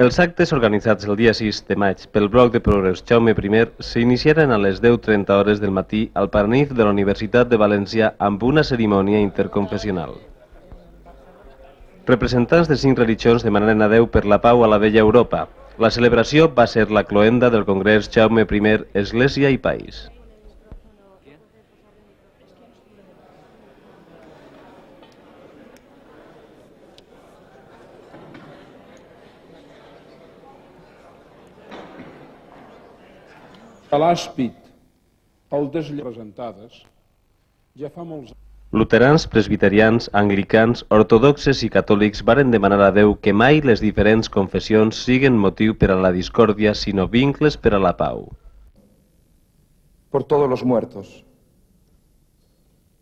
Els actes organitzats el dia 6 de maig pel Bloc de Progrés Jaume I s'iniciaren a les 10:30 hores del matí al Paranif de la Universitat de València amb una cerimònia interconfessional. Representants de 5 religions demanaren a Déu per la pau a la vella Europa. La celebració va ser la cloenda del Congrés Jaume I, Església i País. A l'àspid, el desrepresentades, ja fa molts anys. Luterans, presbiterians, anglicans, ortodoxes i catòlics varen demanar a Déu que mai les diferents confessions siguen motiu per a la discòrdia, sinó vincles per a la pau. Por todos los muertos.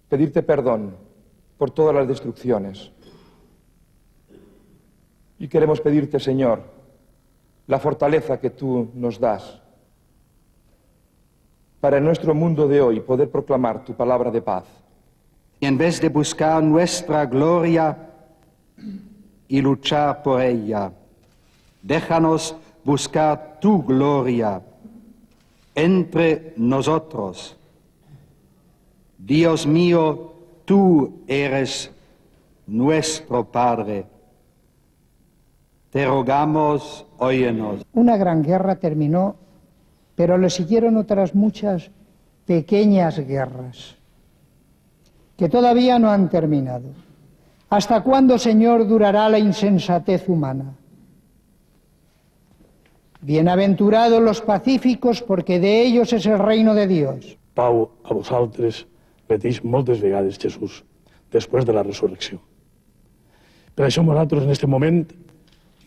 Pedirte perdón por todas las destrucciones. Y queremos pedirte, Señor, la fortaleza que tú nos das para en nuestro mundo de hoy poder proclamar tu palabra de paz. Y en vez de buscar nuestra gloria y luchar por ella, déjanos buscar tu gloria entre nosotros. Dios mío, tú eres nuestro Padre. Te rogamos, óyenos. Una gran guerra terminó, pero le siguieron otras muchas pequeñas guerras que todavía no han terminado. ¿Hasta cuándo, Señor, durará la insensatez humana? Bienaventurados los pacíficos, porque de ellos es el reino de Dios. Pau a vosaltres, peteix moltes vegades Jesús, després de la resurrecció. Per això nosaltres en aquest moment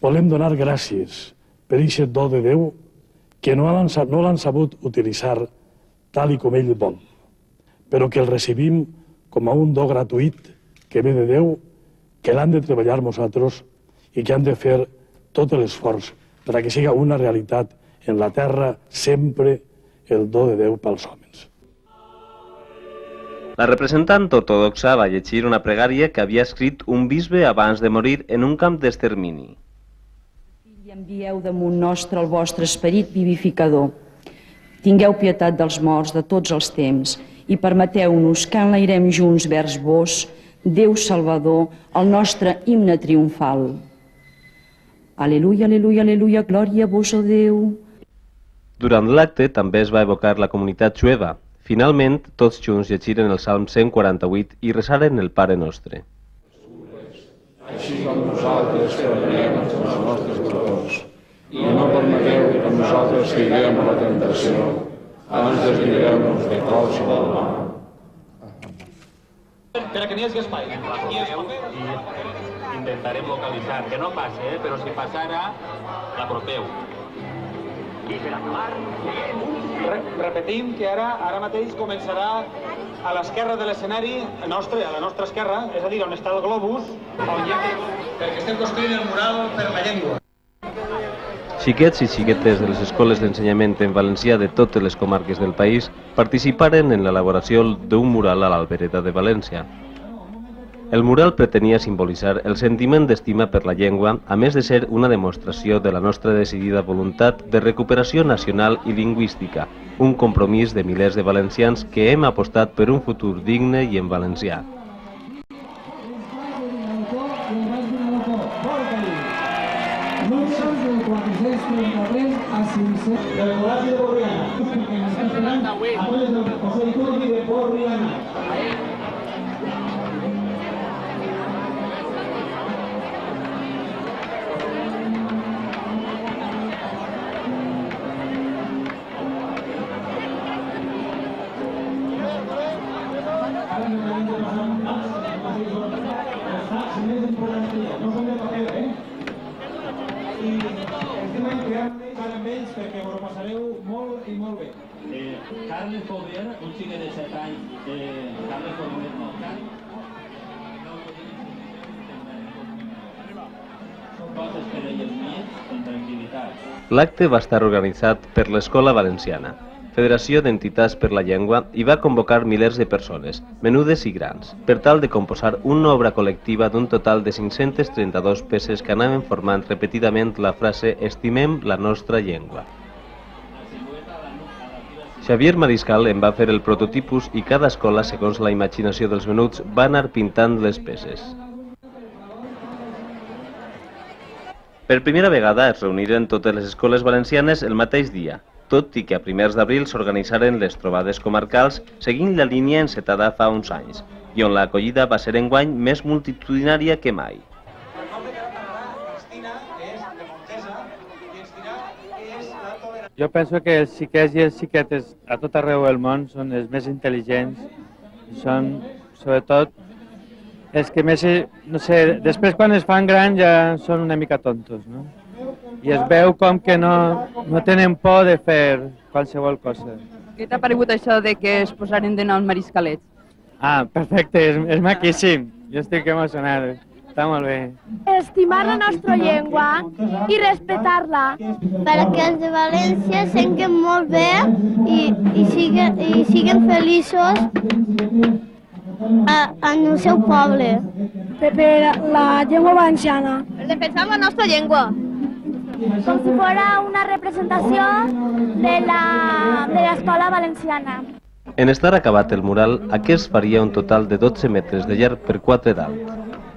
volem donar gràcies per aquest do de Déu que no l'han sabut utilitzar tal i com ell vol, però que el recibim com a un do gratuït que ve de Déu, que l'han de treballar nosaltres i que han de fer tot l'esforç per a que siga una realitat en la terra sempre el do de Déu pels homes. La representant ortodoxa va llegir una pregària que havia escrit un bisbe abans de morir en un camp d'extermini. I envieu damunt nostre el vostre esperit vivificador. Tingueu pietat dels morts de tots els temps i permeteu-nos que enlairem junts vers vos, Déu Salvador, el nostre himne triomfal. Aleluia, aleluia, aleluia, glòria a vos, o Déu. Durant l'acte també es va evocar la comunitat jueva. Finalment, tots junts llegiren el Salm 148 i resaren el Pare Nostre. Així com nosaltres perdonem els nostres deudors, i no permeteu que nosaltres caiguem a la tentació, abans deslliureu-nos de qualsevol mal. Per a que n'hi hagi espai. Intentarem localitzar, que no passi, però si passara, l'apropeu. I per acabar, repetim que ara mateix començarà a l'esquerra de l'escenari nostre, a la nostra esquerra, és a dir, on està el globus, perquè estem construint el mural per la llengua. Xiquets i xiquetes de les escoles d'ensenyament en valencià de totes les comarques del país participaren en l'elaboració d'un mural a l'Albereda de València. El mural pretenia simbolitzar el sentiment d'estima per la llengua, a més de ser una demostració de la nostra decidida voluntat de recuperació nacional i lingüística, un compromís de milers de valencians que hem apostat per un futur digne i en valencià. Perquè ho passareu molt i molt bé. Carles Foguer, un xiquet de 7 anys, Carles Foguer, no, són coses per elles més, amb tranquil·litat. L'acte va estar organitzat per l'Escola Valenciana. Federació d'Entitats per la Llengua, i va convocar milers de persones, menudes i grans, per tal de composar una obra col·lectiva d'un total de 532 peces que anaven formant repetidament la frase «Estimem la nostra llengua». Xavier Mariscal en va fer el prototipus i cada escola, segons la imaginació dels menuts, va anar pintant les peces. Per primera vegada es reuniren totes les escoles valencianes el mateix dia, tot i que a primers d'abril s'organitzaren les trobades comarcals seguint la línia encetada fa uns anys, i on l'acollida va ser enguany més multitudinària que mai. Jo penso que els xiquets i les xiquetes a tot arreu del món són els més intel·ligents i són, sobretot, els que més, no sé, després quan es fan grans ja són una mica tontos, no? I es veu com que no tenen por de fer qualsevol cosa. Què t'ha paregut això de que es posaren de nom Mariscalets? Ah, perfecte, és maquíssim. Jo estic emocionat, està molt bé. Estimar la nostra llengua i respectar-la. Perquè els de València senten molt bé i siguen feliços en el seu poble. Per la llengua valenciana. Defensar la nostra llengua. Com si fora una representació de l'escola valenciana. En estar acabat el mural, aquest faria un total de 12 metres de llarg per 4 d'alt.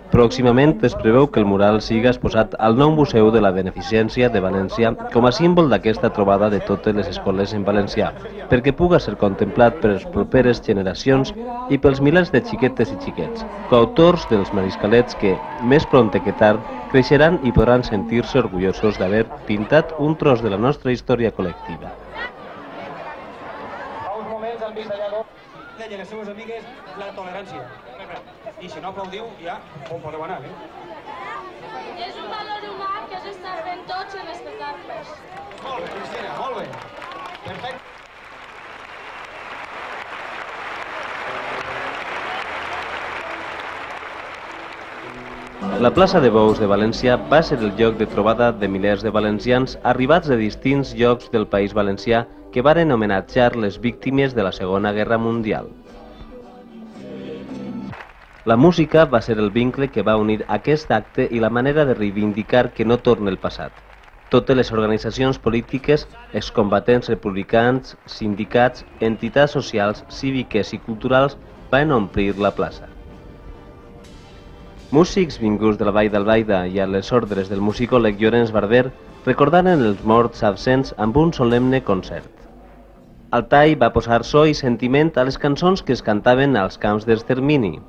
Pròximament es preveu que el mural siga exposat al nou Museu de la Beneficència de València com a símbol d'aquesta trobada de totes les escoles en valencià, perquè puga ser contemplat per les properes generacions i pels milers de xiquetes i xiquets, coautors dels mariscalets que, més prompte que tard, creixeran i podran sentir-se orgullosos d'haver pintat un tros de la nostra història col·lectiva. Fa uns moments el bisellador deia a les seues amigues la tolerància. I si no aplaudiu, ja on podeu anar, És un valor humà que has d'estar fent tots i respectar-los. Molt bé, Cristina, molt bé. Perfecte. La plaça de Bous de València va ser el lloc de trobada de milers de valencians arribats de distints llocs del País Valencià que varen homenatjar les víctimes de la Segona Guerra Mundial. La música va ser el vincle que va unir aquest acte i la manera de reivindicar que no torna el passat. Totes les organitzacions polítiques, excombatents republicans, sindicats, entitats socials, cíviques i culturals van omplir la plaça. Músics vinguts de la Vall d'Albaida i a les ordres del musicòleg Llorenç Barber recordaren els morts absents amb un solemne concert. Altai va posar so i sentiment a les cançons que es cantaven als camps d'extermini.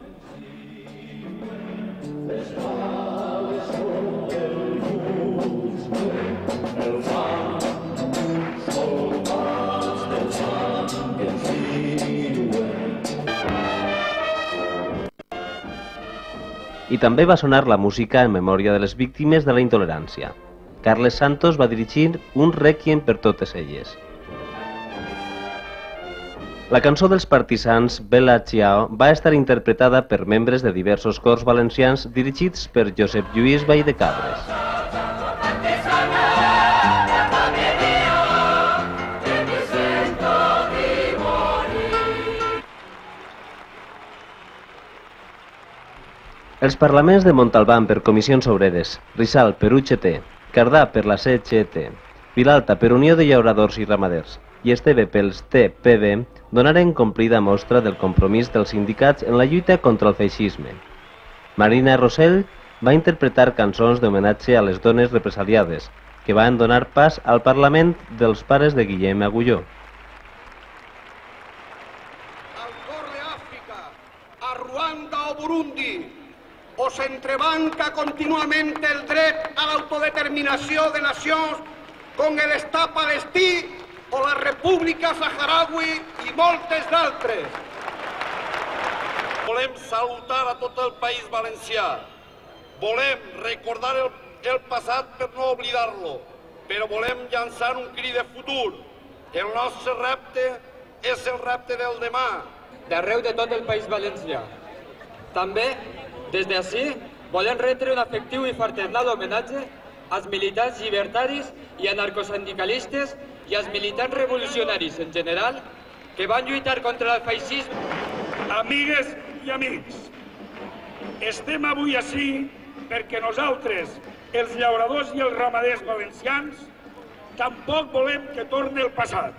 I també va sonar la música en memòria de les víctimes de la intolerància. Carles Santos va dirigir un rèquiem per totes elles. La cançó dels partisans, Bella Ciao, va estar interpretada per membres de diversos cors valencians dirigits per Josep Lluís Valldecabres. Els parlaments de Montalbán per Comissions Obreres, Rizal per UGT, Cardà per la CGT, Vilalta per Unió de Llauradors i Ramaders i Esteve pels TPB donaren complida mostra del compromís dels sindicats en la lluita contra el feixisme. Marina Rosell va interpretar cançons d'homenatge a les dones represaliades, que van donar pas al Parlament dels pares de Guillem Agulló. Al cor d'Àfrica, a Ruanda o Burundi, o s'entrebanca contínuament el dret a l'autodeterminació de nacions com l'Estat palestí o la República Saharaui i moltes d'altres. Volem salutar a tot el País Valencià. Volem recordar el passat per no oblidar-lo, però volem llançar un crit de futur. El nostre repte és el repte del demà. D'arreu de tot el País Valencià. També, des d'ací, volem retre un afectiu i fraternal homenatge als militants llibertaris i anarcosindicalistes i als militants revolucionaris en general que van lluitar contra el feixisme. Amigues i amics, estem avui ací perquè nosaltres, els llauradors i els ramaders valencians, tampoc volem que torni el passat.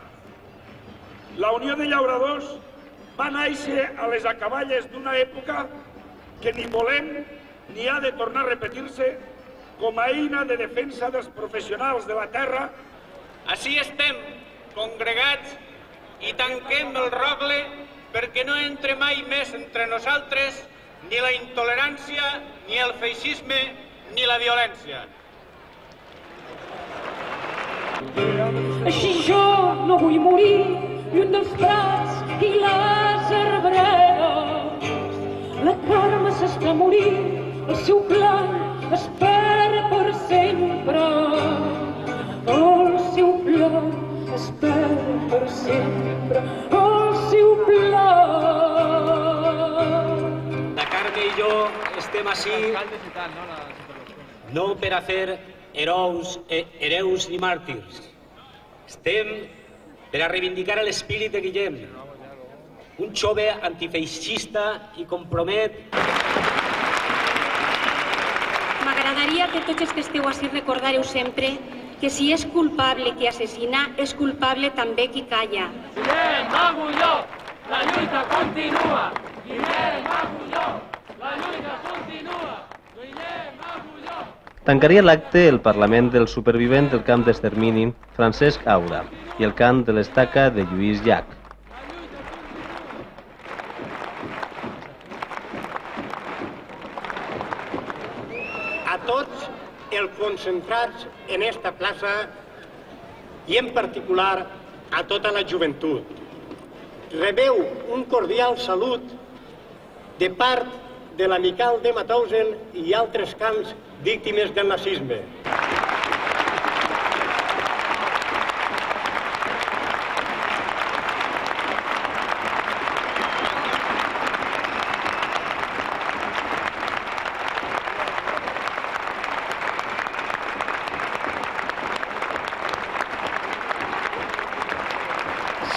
La Unió de Llauradors va néixer a les acaballes d'una època que ni volem ni ha de tornar a repetir-se com a eina de defensa dels professionals de la terra. Així estem, congregats, i tanquem el rogle perquè no entre mai més entre nosaltres ni la intolerància, ni el feixisme, ni la violència. Així jo no vull morir lluny dels prats i les arbreres. La Carme s'està morint, el seu plan espera per sempre. El seu plan espera per sempre. El seu plan. La Carme i jo estem ací no per a fer hereus ni màrtirs. Estem per a reivindicar l'espírit de Guillem, un jove antifeixista i compromet. M'agradaria que tots els que esteu ací recordareu sempre que si és culpable qui assassina, és culpable també qui calla. Guillem Agulló, la lluita continua! Guillem Agulló, la lluita continua! Guillem Agulló! Tancaria l'acte el Parlament del supervivent del camp d'extermini Francesc Aura i el cant de l'estaca de Lluís Llach. A tots els concentrats en esta plaça i en particular a tota la joventut. Rebeu un cordial salut de part de l'amical de Mauthausen i altres camps víctimes del nazisme.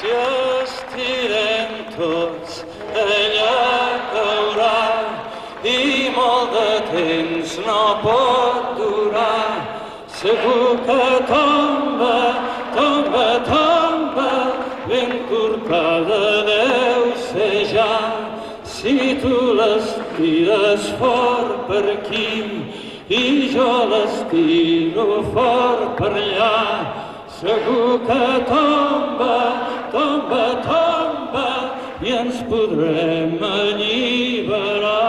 Si estirem tots, ella caurà i molt de temps no pot durar. Segur que tomba, tomba, tomba, ben corcada deu ser ja. Si tu les tires fort per aquí i jo les tiro fort per allà, segur que tomba, tomba, tomba i ens podrem alliberar.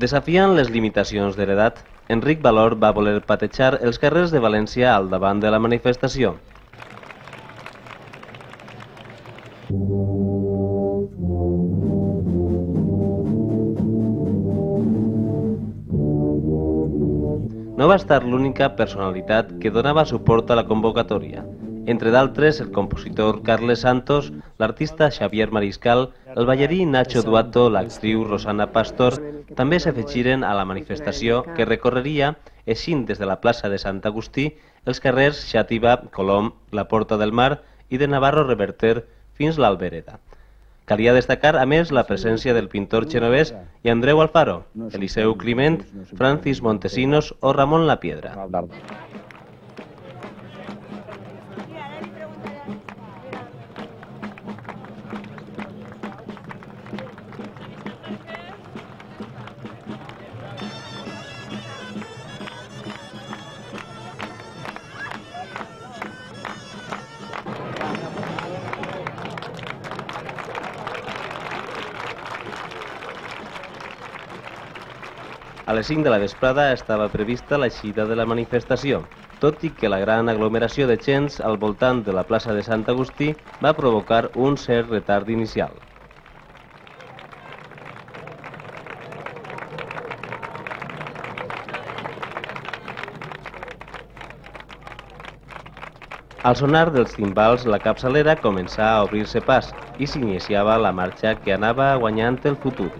Desafiant les limitacions de l'edat, Enric Valor va voler patejar els carrers de València al davant de la manifestació. No va estar l'única personalitat que donava suport a la convocatòria. Entre d'altres, el compositor Carles Santos, l'artista Xavier Mariscal, el ballarí Nacho Duato, l'actriu Rosana Pastor, també s'afegiren a la manifestació que recorreria, eixint des de la plaça de Sant Agustí, els carrers Xàtiva, Colom, la Porta del Mar i de Navarro Reverter fins l'Albereda. Calia destacar, a més, la presència del pintor genovès i Andreu Alfaro, Eliseu Climent, Francis Montesinos o Ramon Lapiedra. A les 5 de la vesprada estava prevista l'eixida de la manifestació, tot i que la gran aglomeració de gens al voltant de la plaça de Sant Agustí va provocar un cert retard inicial. Al sonar dels timbals, la capçalera començà a obrir-se pas i s'iniciava la marxa que anava guanyant el futur.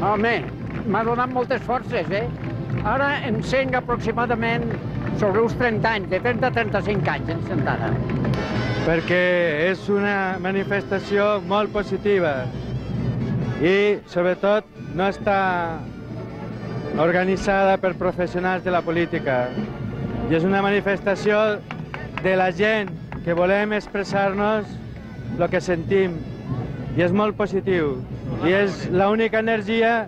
Home, m'ha donat moltes forces, Ara em sent aproximadament sobre uns 30 anys, de 30 a 35 anys, em sent ara. Perquè és una manifestació molt positiva i, sobretot, no està organitzada per professionals de la política. I és una manifestació de la gent que volem expressar-nos el que sentim. I és molt positiu. I és l'única energia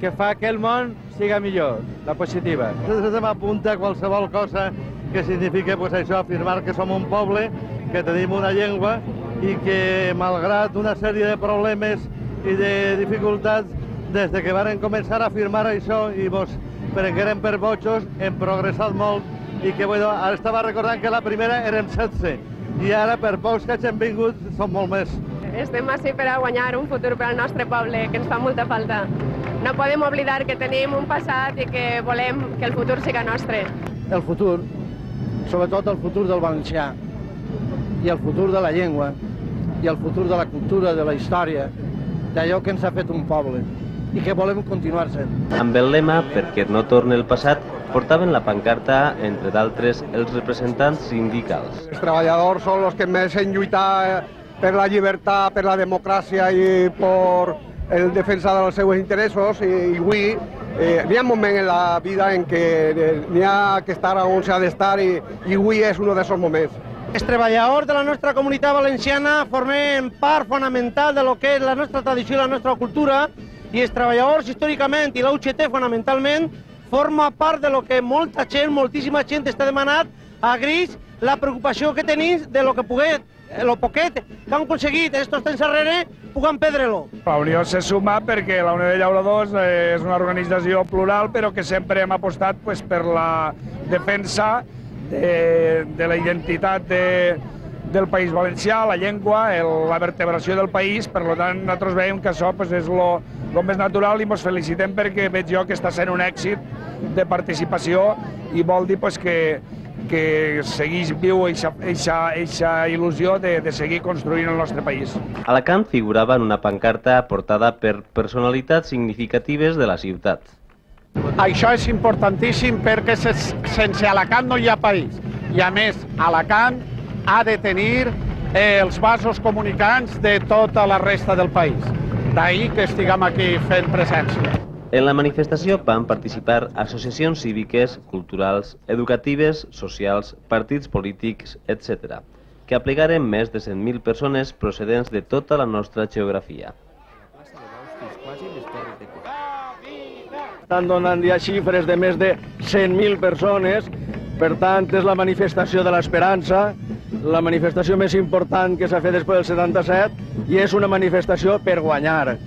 que fa que el món siga millor, la positiva. Se m'apunta a qualsevol cosa que significa això, afirmar que som un poble, que tenim una llengua i que, malgrat una sèrie de problemes i de dificultats, des que varen començar a afirmar això i mos prengueren per bojos, hem progressat molt i que, ara estava recordant que la primera érem 16 i ara, per pocs que hagin vingut, són molt més. Estem així per a guanyar un futur per al nostre poble, que ens fa molta falta. No podem oblidar que tenim un passat i que volem que el futur siga nostre. El futur, sobretot el futur del valencià, i el futur de la llengua, i el futur de la cultura, de la història, d'allò que ens ha fet un poble i que volem continuar sent. Amb el lema «Perquè no torni el passat», portaven la pancarta, entre d'altres, els representants sindicals. Els treballadors són els que més han lluitat per la llibertat, per la democràcia i per el defensa dels seus interessos i avui hi ha un moment en la vida en què n'hi ha que estar on s'ha d'estar i avui és un d'aquests moments. Els treballadors de la nostra comunitat valenciana formem part fonamental de lo que és la nostra tradició i la nostra cultura i els treballadors històricament i la UGT fonamentalment forma part de lo que molta gent, moltíssima gent està demanant a Gris la preocupació que tenim de lo que poguet el poquet que han aconseguit estos temps darrere, puguem perdre-lo. La Unió se suma perquè la Unió de Llauradors és una organització plural, però que sempre hem apostat per la defensa de la identitat del País Valencià, la llengua, la vertebració del país. Per tant, nosaltres veiem que això és el més natural i ens felicitem perquè veig jo que està sent un èxit de participació i vol dir que segueix viu aquesta il·lusió de seguir construint el nostre país. Alacant figurava en una pancarta portada per personalitats significatives de la ciutat. Això és importantíssim perquè sense Alacant no hi ha país. I a més, Alacant ha de tenir els vasos comunicants de tota la resta del país. D'ahir que estiguem aquí fent presència. En la manifestació van participar associacions cíviques, culturals, educatives, socials, partits polítics, etc., que aplegaren més de 100.000 persones procedents de tota la nostra geografia. Estan donant ja xifres de més de 100.000 persones, per tant és la manifestació de l'esperança, la manifestació més important que s'ha fet després del 77 i és una manifestació per guanyar.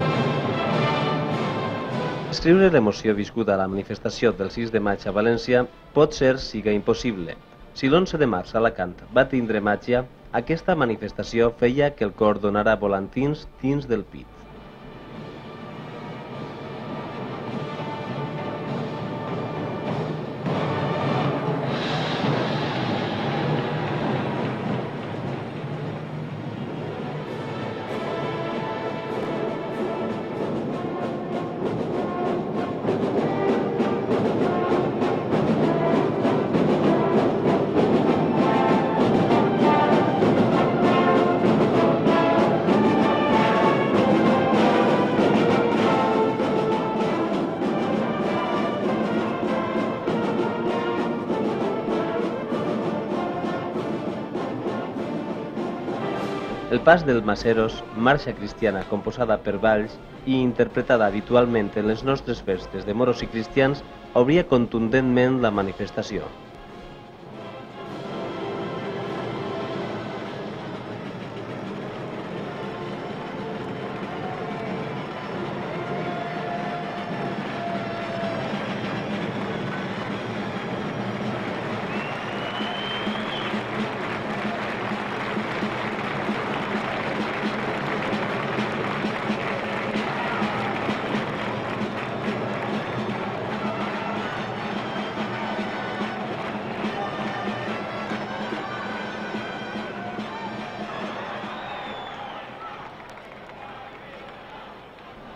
Escriure l'emoció viscuda a la manifestació del 6 de maig a València pot ser siga impossible. Si l'11 de març a Alacant va tindre màgia, aquesta manifestació feia que el cor donara volantins dins del pit. El pas del Maseros, marxa cristiana composada per balls i interpretada habitualment en les nostres festes de moros i cristians, obria contundentment la manifestació.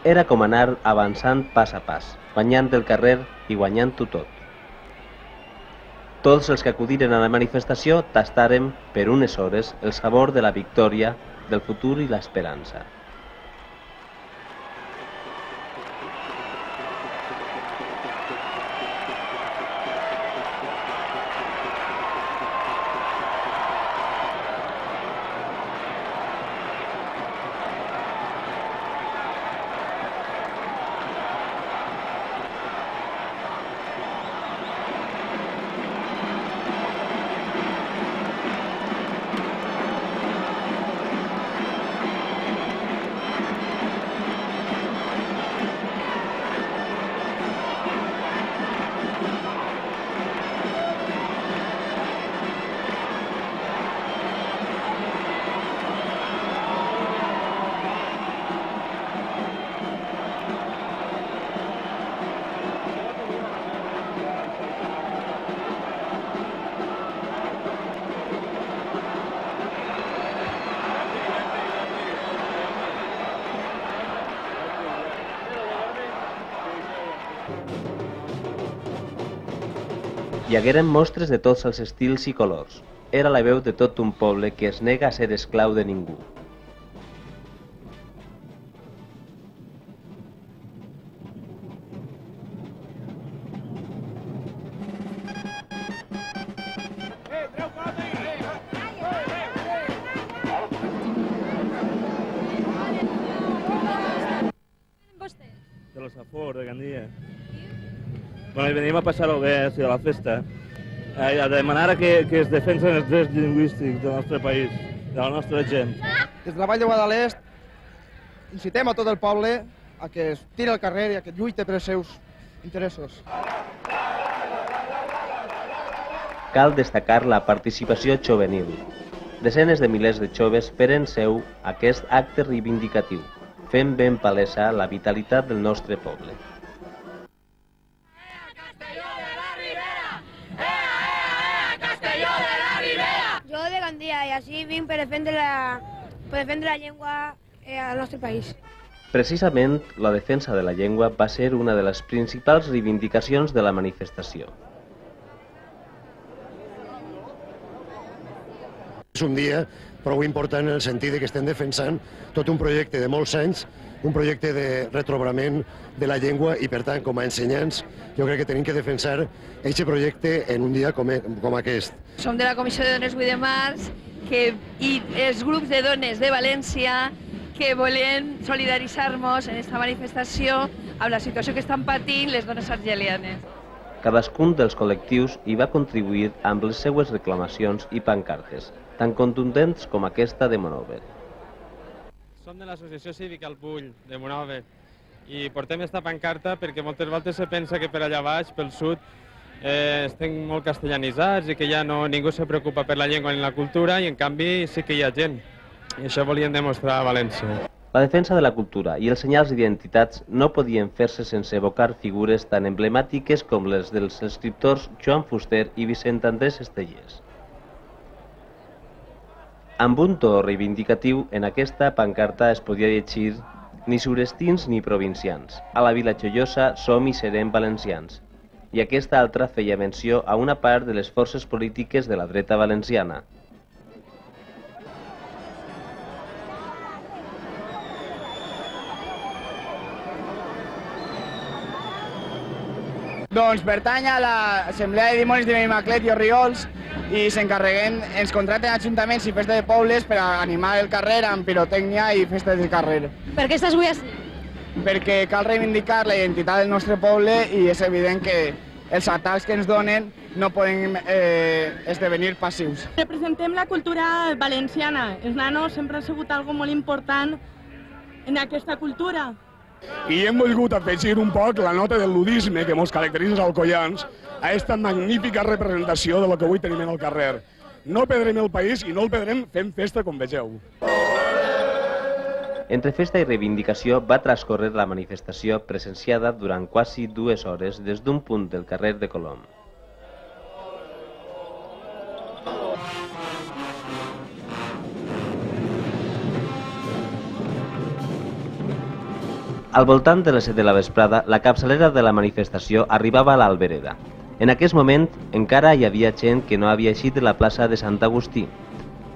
Era com anar avançant pas a pas, guanyant el carrer i guanyant-ho tot. Tots els que acudiren a la manifestació tastaren per unes hores el sabor de la victòria, del futur i l'esperança. Hi hagueren mostres de tots els estils i colors. Era la veu de tot un poble que es nega a ser esclau de ningú. De los Safor, de Gandia. Bueno, i venim a passar-ho bé, a la festa, a demanar que es defensen els drets lingüístics del nostre país, de la nostra gent. Des de la Vall de Guadalest incitem a tot el poble a que es tiri al carrer i a que lluiti per els seus interessos. Cal destacar la participació juvenil. Desenes de milers de joves feren seu aquest acte reivindicatiu, fent ben palesa la vitalitat del nostre poble. Jo de Gandia i així vinc per defendre la llengua al nostre país. Precisament, la defensa de la llengua va ser una de les principals reivindicacions de la manifestació. És un dia prou important en el sentit que estem defensant tot un projecte de molts anys, un projecte de retrobrament de la llengua i, per tant, com a ensenyants, jo crec que tenim que defensar aquest projecte en un dia com aquest. Som de la Comissió de Dones 8 de març i els grups de dones de València que volen solidaritzar-nos en aquesta manifestació amb la situació que estan patint les dones argelianes. Cadascun dels col·lectius hi va contribuir amb les seues reclamacions i pancartes, tan contundents com aquesta de Monover. Som de l'associació cívica El Pull, de Monover, i portem aquesta pancarta perquè moltes voltes se pensa que per allà baix, pel sud, estem molt castellanitzats i que ja ningú se preocupa per la llengua ni la cultura, i en canvi sí que hi ha gent. I això volíem demostrar a València. La defensa de la cultura i els senyals d'identitats no podien fer-se sense evocar figures tan emblemàtiques com les dels escriptors Joan Fuster i Vicent Andrés Estellés. Amb un to reivindicatiu, en aquesta pancarta es podia llegir «Ni surestins ni provincians. A la Vila Joiosa som i serem valencians». I aquesta altra feia menció a una part de les forces polítiques de la dreta valenciana. Doncs pertany a l'Assemblea de Dimonis de Benimaclet i Orriols i ens contracten ajuntaments i festes de pobles per a animar el carrer amb pirotècnia i festes de carrer. Per què estàs avui així? Perquè cal reivindicar la identitat del nostre poble i és evident que els atacs que ens donen no poden esdevenir passius. Representem la cultura valenciana. Els nanos sempre ha sigut algo molt important en aquesta cultura. I hem volgut afegir un poc la nota del ludisme que ens caracteritza als alcoians a aquesta magnífica representació de lo que avui tenim en el carrer. No perdrem el país i no el perdrem fent festa, com vegeu. Entre festa i reivindicació va transcorrer la manifestació presenciada durant quasi 2 hores des d'un punt del carrer de Colom. Al voltant de les 7 de la vesprada, la capçalera de la manifestació arribava a l'Albereda. En aquest moment encara hi havia gent que no havia eixit de la plaça de Sant Agustí.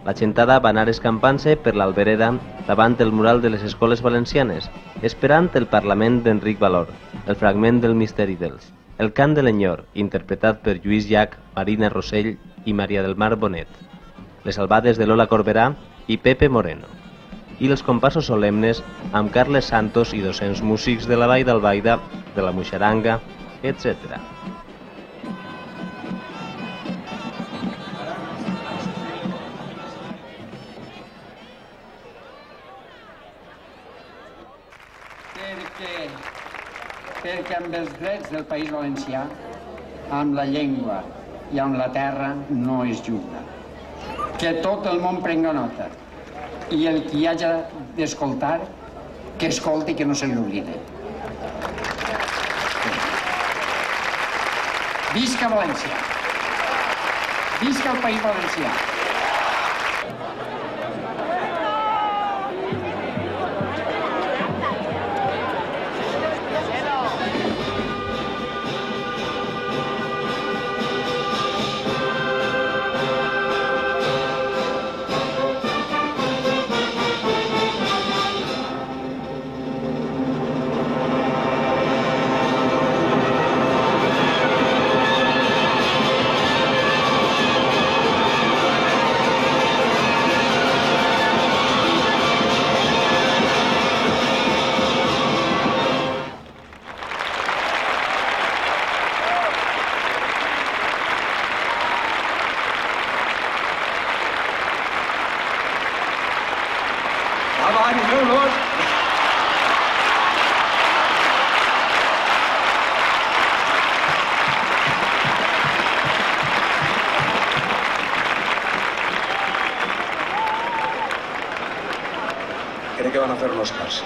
La gentada va anar escampant-se per l'Albereda davant el mural de les escoles valencianes, esperant el parlament d'Enric Valor, el fragment del Misteri d'Ells, el cant de l'Enyor, interpretat per Lluís Llach, Marina Rossell i Maria del Mar Bonet, les albades de Lola Corberà i Pepe Moreno, i els compassos solemnes amb Carles Santos i 200 músics de la Vall d'Albaida, de la Muixaranga, etc. Perquè amb els drets del País Valencià, amb la llengua i amb la terra no es juga. Que tot el món prenga nota. I el qui hagi d'escoltar, que escolti i que no se li oblide. Visca València! Visca el País Valencià! Crec que van a hacernos caso.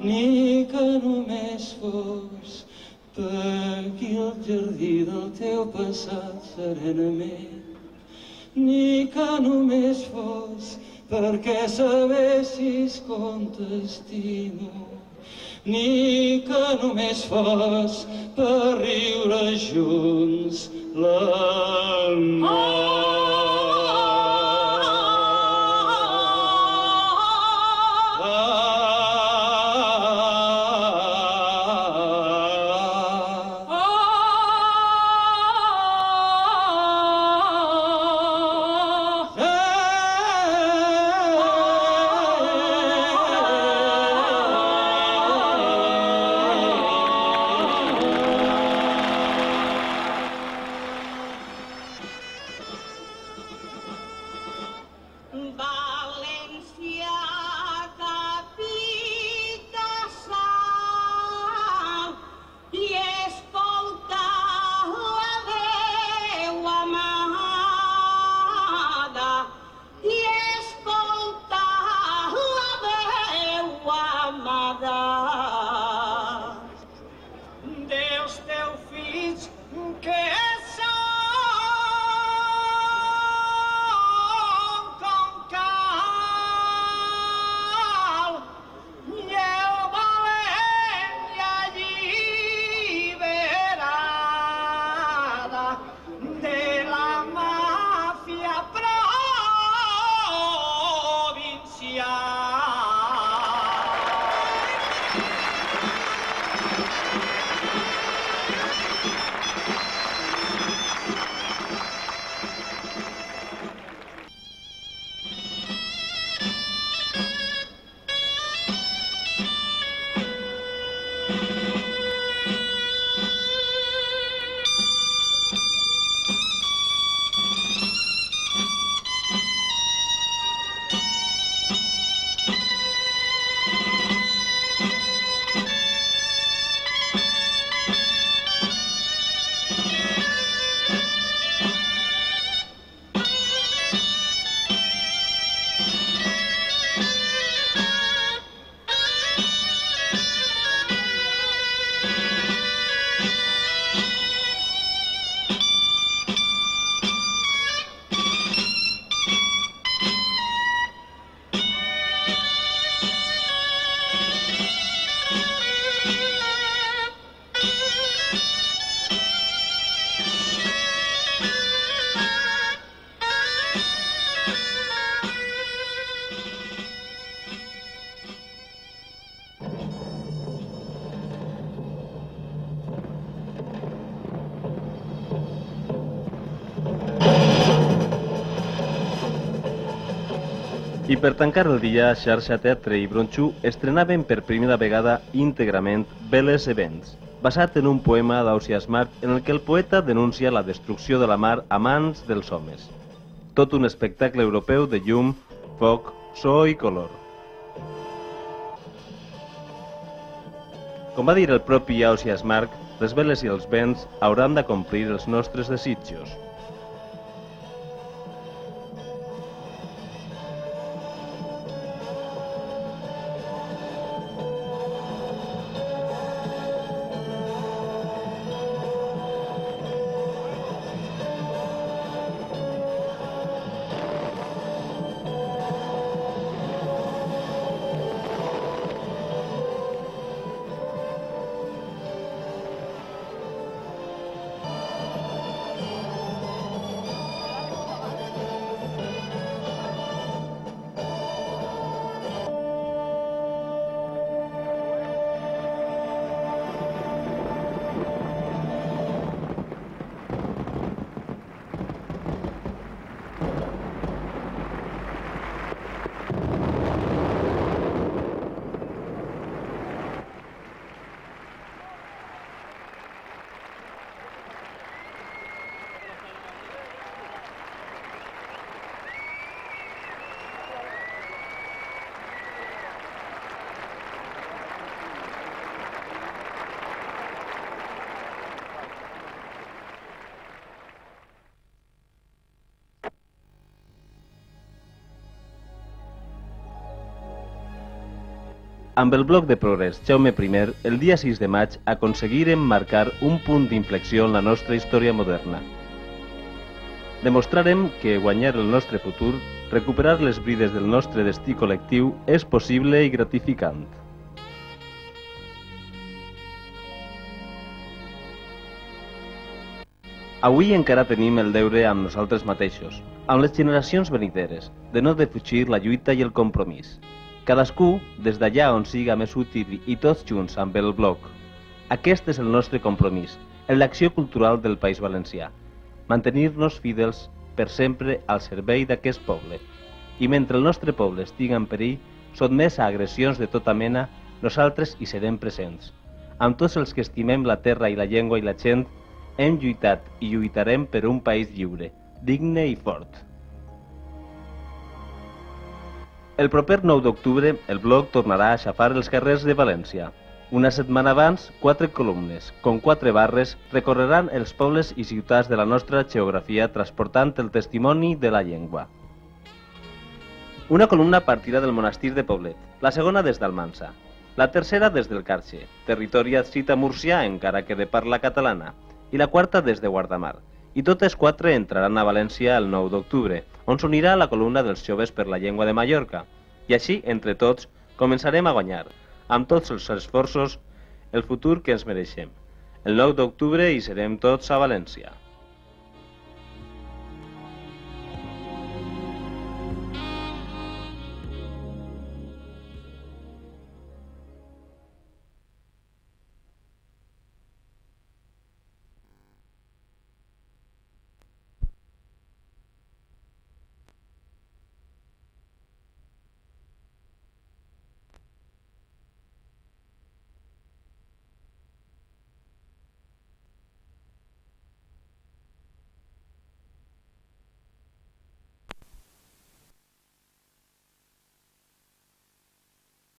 Ni que només fos per aquí al jardí del teu passat serenament, ni que només fos perquè sabessis com t'estimo, ni que només fos per riure junts l'amor. De la mafia I per tancar el dia, Xarxa Teatre i Bronxú estrenaven per primera vegada íntegrament Veles Events, basat en un poema d'Ausiàs March en el que el poeta denuncia la destrucció de la mar a mans dels homes. Tot un espectacle europeu de llum, foc, so i color. Com va dir el propi Ausiàs March, les veles i els vents hauran de complir els nostres desitjos. Amb el bloc de progrés Jaume I, el dia 6 de maig aconseguirem marcar un punt d'inflexió en la nostra història moderna. Demostrarem que guanyar el nostre futur, recuperar les brides del nostre destí col·lectiu, és possible i gratificant. Avui encara tenim el deure amb nosaltres mateixos, amb les generacions venideres, de no defugir la lluita i el compromís. Cadascú, des d'allà on siga més útil i tots junts amb el bloc. Aquest és el nostre compromís, en l'acció cultural del País Valencià. Mantenir-nos fidels per sempre al servei d'aquest poble. I mentre el nostre poble estiga en perill, sotmès a agressions de tota mena, nosaltres hi serem presents. Amb tots els que estimem la terra i la llengua i la gent, hem lluitat i lluitarem per un país lliure, digne i fort. El proper 9 d'octubre, el bloc tornarà a xafar els carrers de València. Una setmana abans, 4 columnes, com 4 barres, recorreran els pobles i ciutats de la nostra geografia transportant el testimoni de la llengua. Una columna partirà del monestir de Poblet, la segona des d'Almansa, la tercera des del Carxe, territori adscrit a Murcià encara que de parla catalana, i la quarta des de Guardamar. I totes 4 entraran a València el 9 d'octubre, on s'unirà la columna dels joves per la llengua de Mallorca. I així, entre tots, començarem a guanyar, amb tots els esforços, el futur que ens mereixem. El 9 d'octubre hi serem tots a València.